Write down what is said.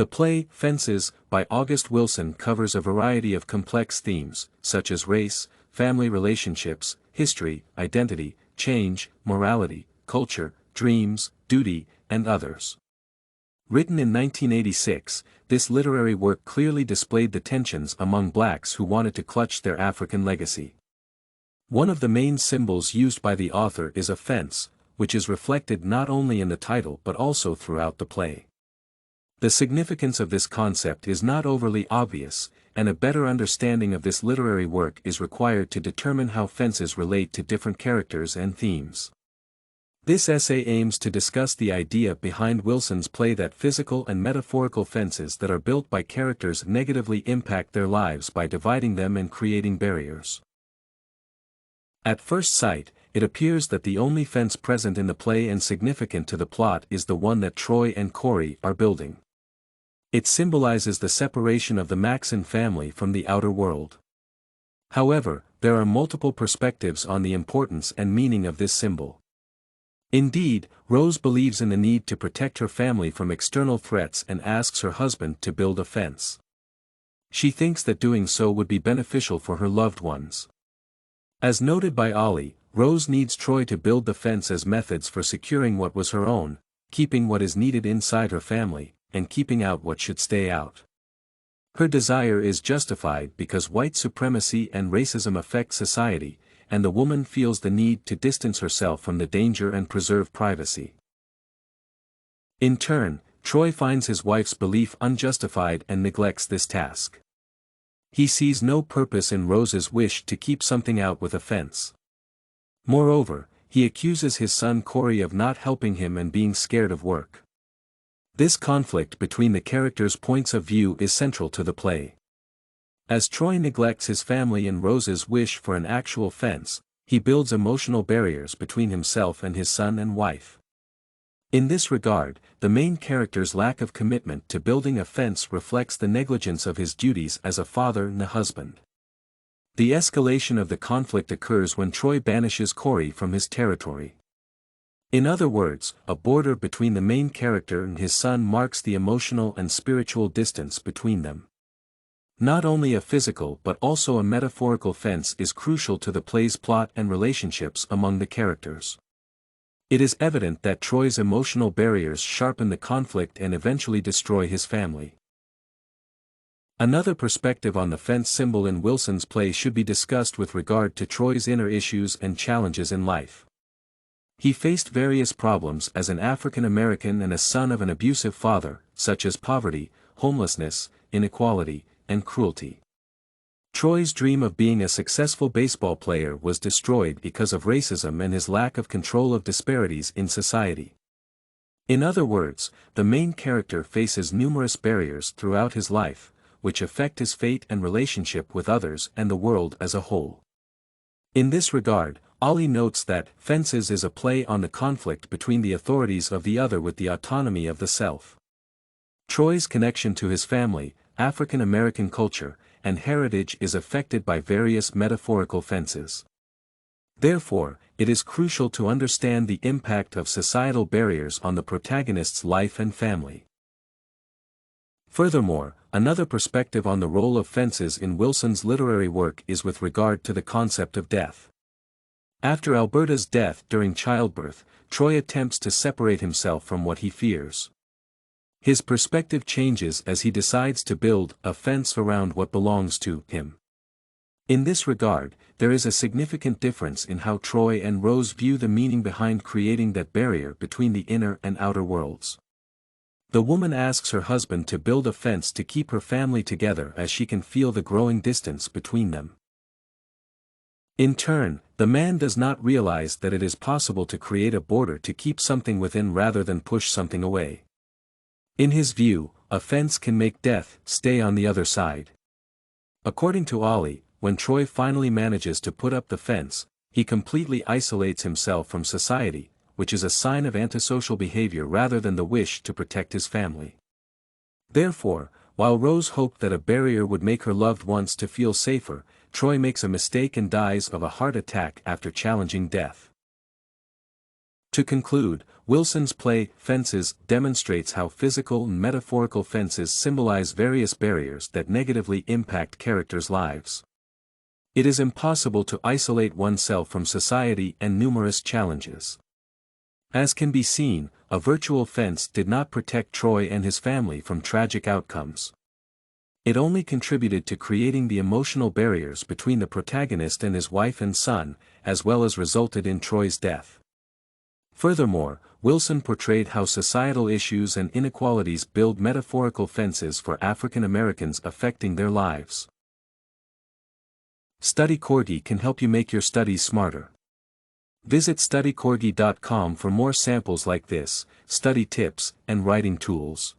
The play, Fences, by August Wilson covers a variety of complex themes, such as race, family relationships, history, identity, change, morality, culture, dreams, duty, and others. Written in 1986, this literary work clearly displayed the tensions among blacks who wanted to clutch their African legacy. One of the main symbols used by the author is a fence, which is reflected not only in the title but also throughout the play. The significance of this concept is not overly obvious, and a better understanding of this literary work is required to determine how fences relate to different characters and themes. This essay aims to discuss the idea behind Wilson's play that physical and metaphorical fences that are built by characters negatively impact their lives by dividing them and creating barriers. At first sight, it appears that the only fence present in the play and significant to the plot is the one that Troy and Corey are building. It symbolizes the separation of the Maxon family from the outer world. However, there are multiple perspectives on the importance and meaning of this symbol. Indeed, Rose believes in the need to protect her family from external threats and asks her husband to build a fence. She thinks that doing so would be beneficial for her loved ones. As noted by Ollie, Rose needs Troy to build the fence as methods for securing what was her own, keeping what is needed inside her family, and keeping out what should stay out. Her desire is justified because white supremacy and racism affect society, and the woman feels the need to distance herself from the danger and preserve privacy. In turn, Troy finds his wife's belief unjustified and neglects this task. He sees no purpose in Rose's wish to keep something out with a fence. Moreover, he accuses his son Corey of not helping him and being scared of work. This conflict between the characters' points of view is central to the play. As Troy neglects his family and Rose's wish for an actual fence, he builds emotional barriers between himself and his son and wife. In this regard, the main character's lack of commitment to building a fence reflects the negligence of his duties as a father and a husband. The escalation of the conflict occurs when Troy banishes Corey from his territory. In other words, a border between the main character and his son marks the emotional and spiritual distance between them. Not only a physical but also a metaphorical fence is crucial to the play's plot and relationships among the characters. It is evident that Troy's emotional barriers sharpen the conflict and eventually destroy his family. Another perspective on the fence symbol in Wilson's play should be discussed with regard to Troy's inner issues and challenges in life. He faced various problems as an African American and a son of an abusive father, such as poverty, homelessness, inequality, and cruelty. Troy's dream of being a successful baseball player was destroyed because of racism and his lack of control of disparities in society. In other words, the main character faces numerous barriers throughout his life, which affect his fate and relationship with others and the world as a whole. In this regard, Ollie notes that Fences is a play on the conflict between the authorities of the other with the autonomy of the self. Troy's connection to his family, African American culture, and heritage is affected by various metaphorical fences. Therefore, it is crucial to understand the impact of societal barriers on the protagonist's life and family. Furthermore, another perspective on the role of fences in Wilson's literary work is with regard to the concept of death. After Alberta's death during childbirth, Troy attempts to separate himself from what he fears. His perspective changes as he decides to build a fence around what belongs to him. In this regard, there is a significant difference in how Troy and Rose view the meaning behind creating that barrier between the inner and outer worlds. The woman asks her husband to build a fence to keep her family together as she can feel the growing distance between them. In turn, the man does not realize that it is possible to create a border to keep something within rather than push something away. In his view, a fence can make death stay on the other side. According to Ollie, when Troy finally manages to put up the fence, he completely isolates himself from society, which is a sign of antisocial behavior rather than the wish to protect his family. Therefore, while Rose hoped that a barrier would make her loved ones to feel safer, Troy makes a mistake and dies of a heart attack after challenging death. To conclude, Wilson's play, Fences, demonstrates how physical and metaphorical fences symbolize various barriers that negatively impact characters' lives. It is impossible to isolate oneself from society and numerous challenges. As can be seen, a virtual fence did not protect Troy and his family from tragic outcomes. It only contributed to creating the emotional barriers between the protagonist and his wife and son, as well as resulted in Troy's death. Furthermore, Wilson portrayed how societal issues and inequalities build metaphorical fences for African Americans affecting their lives. Study Corgi can help you make your studies smarter. Visit studycorgi.com for more samples like this, study tips, and writing tools.